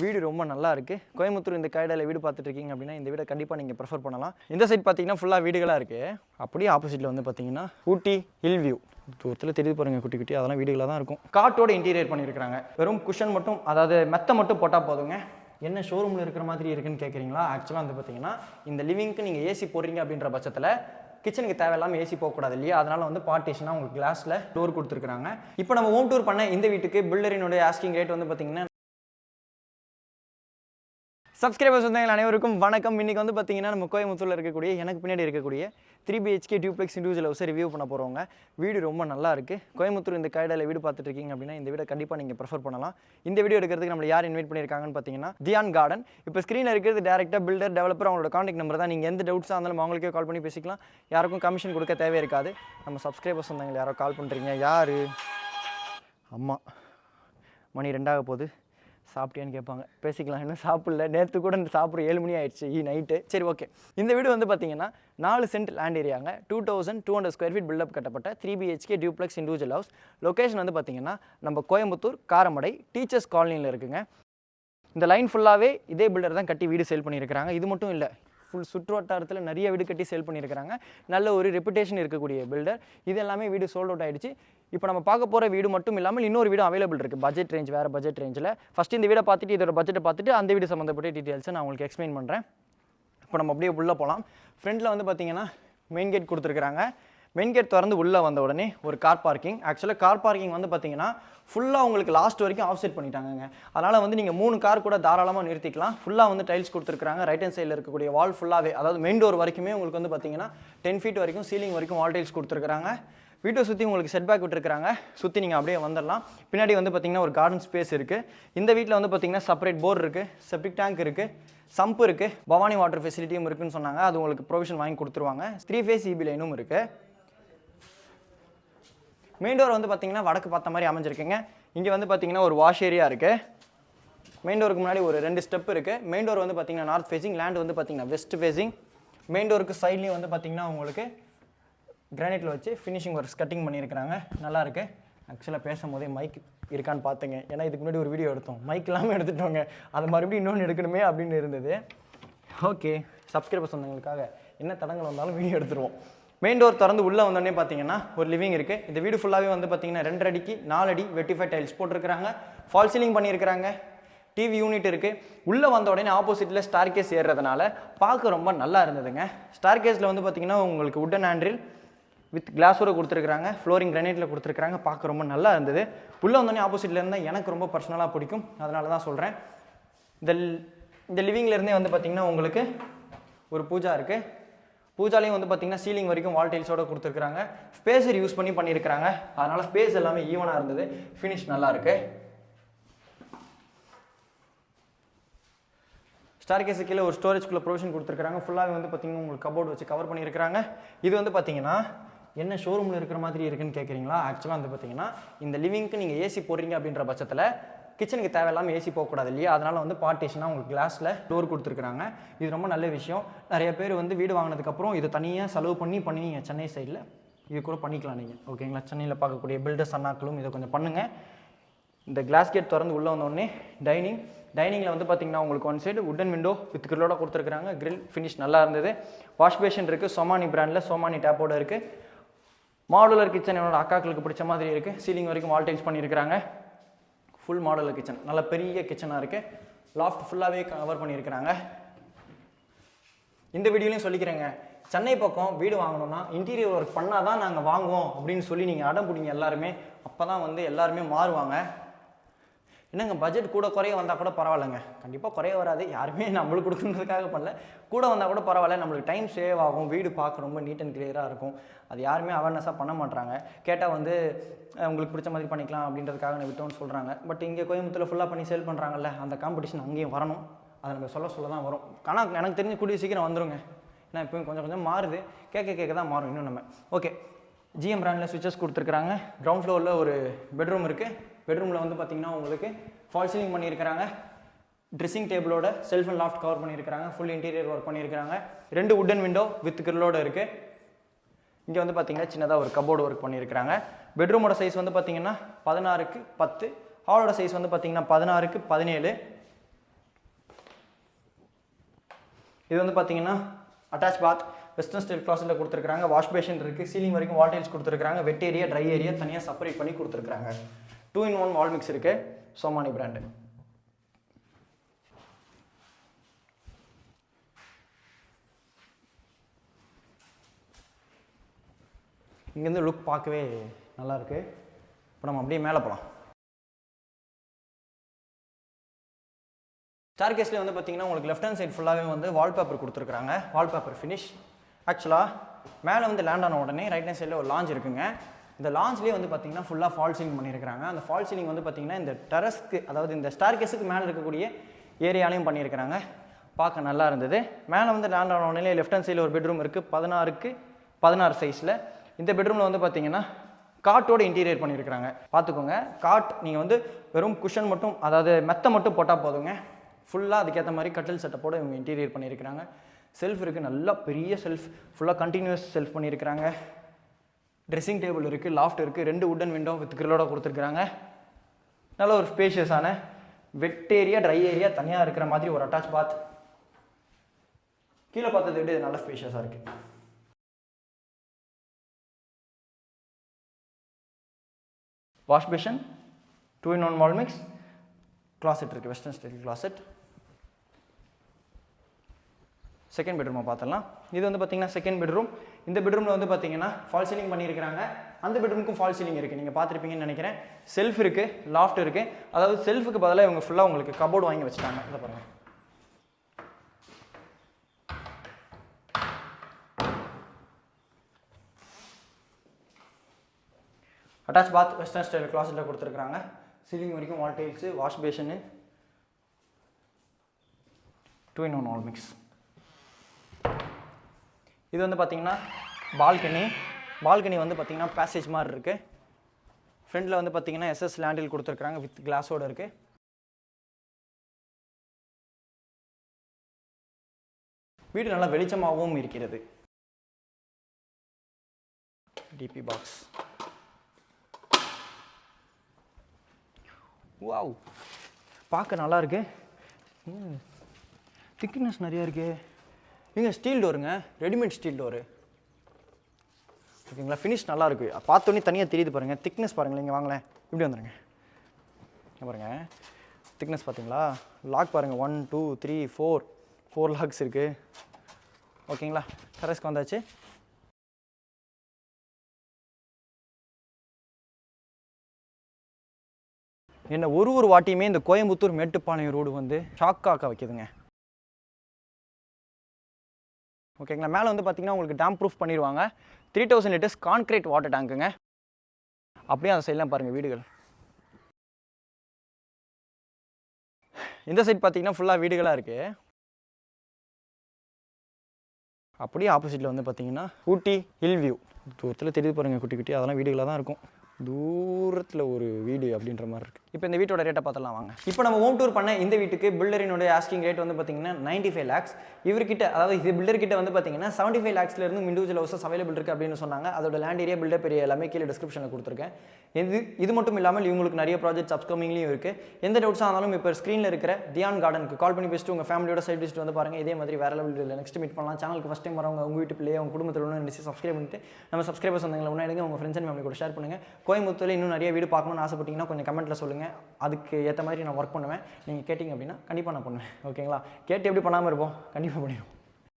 வீடு ரொம்ப நல்லா இருக்குது. கோயம்புத்தூர் இந்த கைடாவில் வீடு பார்த்துட்டு இருக்கீங்க அப்படின்னா இந்த வீடை கண்டிப்பாக நீங்கள் ப்ரிஃபர் பண்ணலாம். இந்த சைட் பார்த்தீங்கன்னா ஃபுல்லாக வீடுகளாக இருக்குது. அப்படியே ஆப்போசிட்டில் வந்து பார்த்தீங்கன்னா ஊட்டி ஹில் வியூ தூரத்தில் தெரியுது பாருங்கள், குட்டி குட்டி அதெல்லாம் வீடுகளாக தான் இருக்கும். காட்டோட இன்டீரியர் பண்ணியிருக்காங்க. வெறும் குஷன் மட்டும், அதாவது மெத்த மட்டும் போட்டால் போதுங்க. என்ன ஷோரூமில் இருக்கிற மாதிரி இருக்குன்னு கேட்குறீங்களா? ஆக்சுவலாக வந்து பார்த்தீங்கன்னா இந்த லிவிங்க்கு நீங்கள் ஏசி போடுறீங்க அப்படின்ற பட்சத்தில் கிச்சனுக்கு தேவையில்லாமல் ஏசி போகக்கூடாது இல்லையா? அதனால் வந்து பார்ட்டிஷனாக உங்களுக்கு கிளாஸில் டோர் கொடுத்துருக்காங்க. இப்போ நம்ம ஹோம் டூர் பண்ண இந்த வீட்டுக்கு பில்டரினுடைய ஆஸ்கிங் ரேட் வந்து பார்த்தீங்கன்னா, சப்ஸ்கிரைபர்ஸ் வந்து அனைவருக்கும் வணக்கம். இன்றைக்கி வந்து பார்த்தீங்கன்னா நம்ம கோயம்புத்தூரில் இருக்கக்கூடிய எனக்கு பின்னாடி இருக்கக்கூடிய 3BHK டியூப்ளெக்ஸ் இண்டிவிஜுவல் ஹவுஸை ரிவ்யூ பண்ண போகிறவங்க. வீடு ரொம்ப நல்லா இருக்குது. கோயம்புத்தூர் இந்த கைடாவில் வீடு பார்த்துட்டு இருக்கீங்க அப்படின்னா இந்த வீடை கண்டிப்பாக நீங்கள் ப்ரிஃபர் பண்ணலாம். இந்த வீடியோ எடுக்கிறதுக்கு நம்மளை யார் இன்வைட் பண்ணியிருக்காங்கன்னு பார்த்தீங்கன்னா தியான் கார்டன். இப்போ ஸ்க்ரீனில் இருக்கிறது டேரெக்டாக பில்டர் டெவலப்பர் அவங்களோட கான்டாக்ட் நம்பர் தான். நீங்கள் எந்த டவுட்ஸாக இருந்தாலும் அவங்களுக்கே கால் பண்ணி பேசிக்கலாம். யாருக்கும் கமிஷன் கொடுக்க தேவை இருக்காது. நம்ம சப்ஸ்கிரைபர்ஸ் வந்தாங்க, யாரோ கால் பண்ணுறீங்க. யார்? அம்மா. மணி 2 போகுது, சாப்பிட்டியான்னு கேட்பாங்க. பேசிக்கலாம். இன்னும் சாப்பிடல, நேற்று கூட சாப்பிட்ற 7 மணி ஆயிடுச்சு நைட்டு. சரி, ஓகே. இந்த வீடு வந்து பார்த்தீங்கன்னா 4 சென்ட் லேண்ட் ஏரியாங்க. 2200 ஸ்கொயர் ஃபீட் பில்டப் கட்டப்பட்ட 3BHK duplex individual house. Location வந்து பார்த்தீங்கன்னா நம்ம கோயம்புத்தூர் காரமடை டீச்சர்ஸ் காலனியில் இருக்குங்க. இந்த லைன் ஃபுல்லாகவே இதே பில்டர் தான் கட்டி வீடு சேல் பண்ணியிருக்கிறாங்க. இது மட்டும் இல்லை, ஃபுல் சுற்று வட்டாரத்தில் நிறைய வீடு கட்டி சேல் பண்ணியிருக்கிறாங்க. நல்ல ஒரு ரெப்புடேஷன் இருக்கக்கூடிய பில்டர். இது எல்லாமே வீடு சோல்ட் அவுட் ஆகிடுச்சு. இப்போ நம்ம பார்க்க போகிற வீடு மட்டும் இல்லாமல் இன்னொரு வீடு அவைலபிள் இருக்குது. பட்ஜெட் ரேஞ்ச், வேறு பட்ஜெட் ரேஞ்சில். ஃபஸ்ட்டு இந்த வீடை பார்த்துட்டு இதோட பட்ஜெட்டை பார்த்துட்டு அந்த வீடு சம்மந்தப்பட்ட டீட்டெயில்ஸை நான் உங்களுக்கு எக்ஸ்பிளைன் பண்ணுறேன். இப்போ நம்ம அப்படியே உள்ளே போகலாம். ஃப்ரண்ட்டில் வந்து பார்த்தீங்கன்னா மெயின் கேட் கொடுத்துருக்குறாங்க. மெயின் கேட் திறந்து உள்ளே வந்த உடனே ஒரு கார் பார்க்கிங். ஆக்சுவலாக கார் பார்க்கிங் வந்து பார்த்தீங்கன்னா ஃபுல்லாக உங்களுக்கு லாஸ்ட் வரைக்கும் ஆஃப் செட் பண்ணிட்டாங்க. அதனால் வந்து நீங்கள் 3 கார் கூட தாராளமாக நிறுத்திக்கலாம். ஃபுல்லாக வந்து டைல்ஸ் கொடுத்துருக்காங்க. ரைட் ஹேண்ட் சைடில் இருக்கக்கூடிய வால் ஃபுல்லாகவே, அதாவது மெயின் டோர் வரைக்குமே உங்களுக்கு வந்து பார்த்தீங்கன்னா 10 ஃபீட் வரைக்கும் சீலிங் வரைக்கும் வால் டைல்ஸ் கொடுத்துருக்காங்க. வீட்டை சுற்றி உங்களுக்கு செட் பேக் விட்டுருக்காங்க. சுற்றி நீங்கள் அப்படியே வந்துடலாம். பின்னாடி வந்து பார்த்தீங்கன்னா ஒரு கார்டன் ஸ்பேஸ் இருக்குது. இந்த வீட்டில் வந்து பார்த்தீங்கன்னா செப்பரேட் போர் இருக்குது, செப்டிக் டேங்க் இருக்குது, சம்ப் இருக்குது, பவானி வாட்டர் ஃபெசிலிட்டியும் இருக்குன்னு சொன்னாங்க. அது உங்களுக்கு ப்ரொவிஷன் வாங்கி கொடுத்துருவாங்க. 3 ஃபேஸ் EB லைனும் இருக்குது. மெயின் டோர் வந்து பார்த்தீங்கன்னா வடக்கு பார்த்த மாதிரி அமைஞ்சிருக்குங்க. இங்கே வந்து பார்த்தீங்கன்னா ஒரு வாஷ் ஏரியா இருக்குது. மெயின் டோருக்கு முன்னாடி ஒரு 2 ஸ்டெப் இருக்குது. மெயின் டோர் வந்து பார்த்தீங்கன்னா நார்த் ஃபேஸிங், லேண்ட் வந்து பார்த்தீங்கன்னா வெஸ்ட் ஃபேஸிங். மெயின் டோருக்கு சைட்லேயும் வந்து பார்த்தீங்கன்னா உங்களுக்கு கிரானைட்டில் வச்சு ஃபினிஷிங் ஒர்க்ஸ் கட்டிங் பண்ணியிருக்கிறாங்க. நல்லாயிருக்கு. ஆக்சுவலாக பேசும்போதே மைக் இருக்கான்னு பார்த்துங்க. ஏன்னா இதுக்கு முன்னாடி ஒரு வீடியோ எடுத்தோம், மைக் இல்லாமல் எடுத்துட்டோங்க. அது மறுபடியும் இன்னொன்று எடுக்கணுமே அப்படின்னு இருந்தது. ஓகே, சப்ஸ்கிரைபர்ஸ் வந்தவங்களுக்காக என்ன தடங்கள் வந்தாலும் வீடியோ எடுத்துருவோம். மெயின் டோர் திறந்து உள்ளே வந்தோடனே பார்த்தீங்கன்னா ஒரு லிவிங் இருக்குது. இந்த வீடு ஃபுல்லாகவே வந்து பார்த்தீங்கன்னா 2 அடிக்கு 4 அடி வெட்டிஃபைட் டைல்ஸ் போட்டிருக்கிறாங்க. ஃபால் சீலிங் பண்ணியிருக்கிறாங்க. டிவி யூனிட் இருக்குது. உள்ளே வந்த உடனே ஆப்போசிட்டில் ஸ்டார் கேஸ் ஏறுறதுனால பார்க்க ரொம்ப நல்லா இருந்ததுங்க. ஸ்டார் கேஸில் வந்து பார்த்தீங்கன்னா உங்களுக்கு உட்டன் ஹேண்டில் வித் கிளாஸோட கொடுத்துருக்காங்க. ஃப்ளோரிங் கிரானைட்டில் கொடுத்துருக்காங்க. பார்க்க ரொம்ப நல்லா இருந்தது. உள்ளே வந்தோடனே ஆப்போசிட்டில் இருந்தால் எனக்கு ரொம்ப பர்சனலாக பிடிக்கும், அதனால தான் சொல்கிறேன். இந்த லிவிங்லேருந்தே வந்து பார்த்திங்கன்னா உங்களுக்கு ஒரு பூஜா இருக்குது. பூஜாலையும் வந்து பார்த்திங்கன்னா சீலிங் வரைக்கும் வால் டைல்ஸோடு கொடுத்துருக்காங்க. ஸ்பேஸர் யூஸ் பண்ணி பண்ணியிருக்கிறாங்க. அதனால் ஸ்பேஸ் எல்லாமே ஈவனாக இருந்தது. ஃபினிஷ் நல்லாயிருக்கு. ஸ்டார் கேஸு கீழே ஒரு ஸ்டோரேஜ்குள்ளே ப்ரொவிஷன் கொடுத்துருக்காங்க. ஃபுல்லாகவே வந்து பார்த்திங்கன்னா உங்களுக்கு கபோர்டு வச்சு கவர் பண்ணியிருக்கிறாங்க. இது வந்து பார்த்திங்கன்னா என்ன ஷோரூமில் இருக்கிற மாதிரி இருக்குன்னு கேட்குறீங்களா? ஆக்சுவலாக வந்து பார்த்தீங்கன்னா இந்த லிவிங்க்கு நீங்கள் ஏசி போடுறீங்க அப்படின்ற பட்சத்தில் கிச்சனுக்கு தேவையில்லாமல் ஏசி போகக்கூடாது இல்லையா? அதனால் வந்து பார்ட்டிஷனாக உங்களுக்கு கிளாஸில் டோர் கொடுத்துருக்குறாங்க. இது ரொம்ப நல்ல விஷயம். நிறைய பேர் வந்து வீடு வாங்கினதுக்கப்புறம் இதை தனியாக செலவு பண்ணி நீங்கள் சென்னை சைடில் இது கூட பண்ணிக்கலாம் நீங்கள். ஓகேங்களா? சென்னையில் பார்க்கக்கூடிய பில்டர்ஸ் அண்ணாக்களும் இதை கொஞ்சம் பண்ணுங்கள். இந்த கிளாஸ் கேட் திறந்து உள்ளே வந்தோடனே டைனிங்கில் வந்து பார்த்திங்கன்னா உங்களுக்கு one side wooden window with கிரிலோட கொடுத்துருக்காங்க. கிரில் ஃபினிஷ் நல்லா இருந்தது. வாஷ் பேஷன் இருக்குது. சோமானி பிராண்டில் சோமானி டேப்போட இருக்குது. மாடுலர் கிச்சன் என்னோட அக்காக்களுக்கு பிடிச்ச மாதிரி இருக்குது. சீலிங் வரைக்கும் வால் டைல்ஸ் பண்ணியிருக்கிறாங்க. ஃபுல் மாடுலர் கிச்சன், நல்ல பெரிய கிச்சனாக இருக்குது. லாஃப்ட் ஃபுல்லாகவே கவர் பண்ணியிருக்கிறாங்க. இந்த வீடியோலையும் சொல்லிக்கிறேங்க, சென்னை பக்கம் வீடு வாங்கணும்னா இன்டீரியர் ஒர்க் பண்ணால் தான் நாங்கள் வாங்குவோம் அப்படின்னு சொல்லி நீங்கள் அடம் பிடிங்க எல்லாருமே. அப்போ தான் வந்து எல்லாருமே மாறுவாங்க. என்னங்க பட்ஜெட் கூட குறைய வந்தால் கூட பரவாயில்லைங்க. கண்டிப்பாக குறைய வராது. யாருமே நம்மளுக்கு கொடுக்குறதுக்காக பண்ணல. கூட வந்தால் கூட பரவாயில்ல. நம்மளுக்கு டைம் சேவ் ஆகும். வீடு பார்க்க ரொம்ப நீட் அண்ட் கிளியராக இருக்கும். அது யாருமே அவேர்னஸாக பண்ண மாட்டாங்க. கேட்டால் வந்து உங்களுக்கு பிடிச்ச மாதிரி பண்ணிக்கலாம் அப்படின்றதுக்காக நான் விட்டோன்னு சொல்கிறாங்க. பட் இங்கே கோயம்புத்தூரில் ஃபுல்லாக பண்ணி சேல் பண்ணுறாங்கல்ல, அந்த காம்படிஷன் அங்கேயும் வரணும். அதை நம்ம சொல்ல தான் வரும். ஆனால் எனக்கு தெரிஞ்சு கூடிய சீக்கிரம் வந்துடுங்க. ஏன்னா இப்போயும் கொஞ்சம் மாறுது. கேட்க தான் மாறும் இன்னும் நம்ம. ஓகே, GM பிராண்டில் சுவிச்சஸ் கொடுத்துருக்குறாங்க. கிரவுண்ட் ஃப்ளோரில் ஒரு பெட்ரூம் இருக்குது. பெட்ரூமில் வந்து பார்த்திங்கன்னா உங்களுக்கு ஃபால் சீலிங் பண்ணியிருக்கிறாங்க. ட்ரெஸ்ஸிங் டேபிளோட செல்ஃப் அண்ட் லாஃப்ட் கவர் பண்ணியிருக்கிறாங்க. ஃபுல் இன்டீரியர் ஒர்க் பண்ணியிருக்கிறாங்க. 2 உட்டன் விண்டோ வித் கிரிலோட இருக்குது. இங்கே வந்து பார்த்திங்கன்னா சின்னதாக ஒரு கபோர்டு ஒர்க் பண்ணியிருக்கிறாங்க. பெட்ரூமோட சைஸ் வந்து பார்த்திங்கன்னா 16x10. ஹாலோட சைஸ் வந்து பார்த்திங்கன்னா 16x17. இது வந்து பார்த்தீங்கன்னா அட்டாச் பாத் வெஸ்டர்ன் ஸ்டைல் கிளாஸில் கொடுத்துருக்காங்க. வாஷ் பேஷன் இருக்குது, சீலிங் வரைக்கும் வால் டைல்ஸ் கொடுத்துருக்காங்க. வெட் ஏரியா ட்ரை ஏரியா தனியாக செப்பரேட் பண்ணி கொடுத்துருக்காங்க. 2-in-1 வால் மிக்ஸ் இருக்குது, சோமானி பிராண்டு. இங்கேருந்து லுக் பார்க்கவே நல்லாயிருக்கு. இப்போ நம்ம அப்படியே மேலே போகலாம். ஸ்டார் கேஸ்லேயே வந்து பார்த்தீங்கன்னா உங்களுக்கு லெஃப்ட் ஹேண்ட் சைடு ஃபுல்லாகவே வந்து வால்பேப்பர் கொடுத்துருக்காங்க. Wallpaper finish. ஆக்சுவலாக மேலே வந்து லேண்ட் ஆன உடனே ரைட் ஹேண்ட் சைடில் ஒரு லாஞ்ச் இருக்குங்க. இந்த லாஞ்ச்லேயே வந்து பார்த்தீங்கன்னா ஃபுல்லாக ஃபால் சீலிங் பண்ணியிருக்காங்க. அந்த ஃபால் சீலிங் வந்து பார்த்தீங்கன்னா இந்த டெரஸ்க்கு, அதாவது இந்த ஸ்டார் கேஸுக்கு மேலே இருக்கக்கூடிய ஏரியாலையும் பண்ணியிருக்கிறாங்க. பார்க்க நல்லா இருந்தது. மேலே வந்து லேண்ட் ஆன உடனே லெஃப்ட் ஹேண்ட் சைடில் ஒரு பெட்ரூம் இருக்குது, 16x16 சைஸில். இந்த பெட்ரூமில் வந்து பார்த்தீங்கன்னா காட்டோட இன்டீரியர் பண்ணியிருக்கிறாங்க. பார்த்துக்கோங்க, காட் நீங்கள் வந்து வெறும் குஷன் மட்டும், அதாவது மெத்தை மட்டும் போட்டால் போதுங்க. ஃபுல்லாக அதுக்கேற்ற மாதிரி கட்டில் செட்டப்போடு இவங்க இன்டீரியர் பண்ணியிருக்கிறாங்க. செல்ஃப் இருக்குது, நல்லா பெரிய செல்ஃப், ஃபுல்லாக கண்டினியூஸ் செல்ஃப் பண்ணியிருக்கிறாங்க. ட்ரெஸ்ஸிங் டேபிள் இருக்குது, லாஃப்ட் இருக்குது, 2 வுட்டன் விண்டோ வித் கிரில்லோட கொடுத்துருக்குறாங்க. நல்ல ஒரு ஸ்பேஷியஸான வெட் ஏரியா ட்ரை ஏரியா தனியாக இருக்கிற மாதிரி ஒரு அட்டாச் பாத். கீழே பார்த்ததை விட இது நல்ல ஸ்பேஷியஸாக இருக்குது. வாஷ் பேஷன், 2-in-1 வால் மிக்ஸ், கிளாசெட் இருக்குது, வெஸ்டர்ன் ஸ்டைல் கிளாசெட். செகண்ட் பெட்ரூமை பார்த்துடலாம். இது வந்து பார்த்தீங்கன்னா செகண்ட் பெட்ரூம். இந்த பெட்ரூமில் வந்து பார்த்தீங்கன்னா ஃபால் சீலிங் பண்ணியிருக்கிறாங்க. அந்த பெட்ரூமுக்கும் ஃபால் சீலிங் இருக்குது, நீங்கள் பார்த்துருப்பீங்கன்னு நினைக்கிறேன். செல்ஃப் இருக்குது, லாஃப்ட் இருக்குது. அதாவது செல்ஃபுக்கு பதிலாக இவங்க ஃபுல்லாக உங்களுக்கு கபோர்டு வாங்கி வச்சுட்டாங்க. இதை பாருங்கள். அட்டாச் பாத் வெஸ்டர்ன் ஸ்டைல் கிளாஸில் கொடுத்துருக்காங்க. சீலிங் வரைக்கும் வால் டைல்ஸு, வாஷ் பேஷனு, 2-in-1 வால் மிக்ஸ். இது வந்து பார்த்தீங்கன்னா பால்கனி வந்து பார்த்தீங்கன்னா பேசேஜ் மாதிரி இருக்குது. ஃப்ரண்டில் வந்து பார்த்தீங்கன்னா SS லேண்டில் கொடுத்துருக்காங்க, வித் கிளாஸோடு இருக்குது. வீடு நல்லா வெளிச்சமாகவும் இருக்கிறது. DP box. வாவ், பார்க்க நல்லா இருக்கு. திக்னஸ் நிறையா இருக்கு. இங்கே ஸ்டீல் டோருங்க, ரெடிமேட் ஸ்டீல் டோரு. ஓகேங்களா, ஃபினிஷ் நல்லா இருக்கு. பார்த்தோன்னே தனியாக தெரியுது பாருங்கள். திக்னஸ் பாருங்களேன், இங்கே வாங்களேன், இப்படி வந்துடுங்க. பாருங்கள் திக்னஸ் பார்த்தீங்களா. லாக் பாருங்கள், 1 2 3 4 லாக்ஸ் இருக்குது. ஓகேங்களா, டெரஸ்க்கு வந்தாச்சு. என்ன ஒரு வாட்டியுமே இந்த கோயம்புத்தூர் மேட்டுப்பாளையம் ரோடு வந்து ஷாக்காக்க வைக்குதுங்க. ஓகேங்களா, மேலே வந்து பார்த்தீங்கன்னா உங்களுக்கு டேம் ப்ரூஃப் பண்ணிடுவாங்க. 3000 லிட்டர்ஸ் கான்கிரீட் வாட்டர் டேங்க்குங்க. அப்படியே அந்த சைட்லாம் பாருங்கள் வீடுகள். இந்த சைட் பார்த்தீங்கன்னா ஃபுல்லாக வீடுகளாக இருக்குது. அப்படியே ஆப்போசிட்டில் வந்து பார்த்தீங்கன்னா ஊட்டி ஹில் வியூ. தூரத்தில் தெரியுது பாருங்கள், குட்டி குட்டி அதெல்லாம் வீடுகளாக தான் இருக்கும். தூரத்தில் ஒரு வீடு அப்படின்ற மாதிரி இருக்குது. இப்போ இந்த வீட்டோட ரேட்டை பார்த்தலாம் வாங்க. இப்போ நம்ம ஹோம் டூர் பண்ண இந்த வீட்டுக்கு பில்டரினுடைய ஆஸ்கிங் ரேட் வந்து பார்த்தீங்கன்னா 95 lakhs. இவர்கிட்ட, அதாவது இது பில்டர்கிட்ட வந்து பார்த்தீங்கன்னா 75 lakhsலேருந்து இண்டிவிஜுவல் ஹவுசஸ் அவைலபிள் இருக்குது அப்படின்னு சொன்னாங்க. அதோட லேண்ட் ஏரியா, பில்டர் பெரிய எல்லாமே கீழே டிஸ்கிரிப்ஷனில் கொடுத்துருக்கேன். இது மட்டும் இல்லாமல் இவங்களுக்கு நிறைய ப்ராஜெக்ட்ஸ் அப்கமிங்லையும் இருக்குது. எந்த டவுட்ஸாக இருந்தாலும் இப்போ ஸ்க்ரீனில் இருக்கிற தியான் கார்டனுக்கு கால் பண்ணி பேசிட்டு உங்கள் ஃபேமிலியோட சைட் விசிட் வந்து பாருங்கள். இதே மாதிரி வேறு லெவலில் நெக்ஸ்ட் மீட் பண்ணலாம். சேனலுக்கு ஃபஸ்ட் டைம் வரவங்க உங்கள் வீட்டு பிள்ளையை உங்கள் குடும்பத்தில் ஒன்று நினச்சி சப்ஸ்கிரைப் பண்ணிட்டு நம்ம சப்ஸ்கிரைபர்ஸ் வந்தவங்களை ஒன்றா எடுங்க, உங்கள் ஃப்ரெண்ட்ஸ் அண்ட் ஃபேமிலி கூட ஷேர் பண்ணுங்கள். கோயம்புத்தூரில் இன்னும் நிறைய வீடு பார்க்கணும்னு ஆசைப்பட்டீங்கன்னா கொஞ்சம் கமெண்ட்டில் சொல்லுங்கள். அதுக்கு ஏற்ற மாதிரி நான் ஒர்க் பண்ணுவேன். நீங்கள் கேட்டிங்க அப்படின்னா கண்டிப்பாக நான் பண்ணுவேன். ஓகேங்களா, கேட்டு எப்படி பண்ணாமல் இருப்போம், கண்டிப்பாக பண்ணிடுவோம்.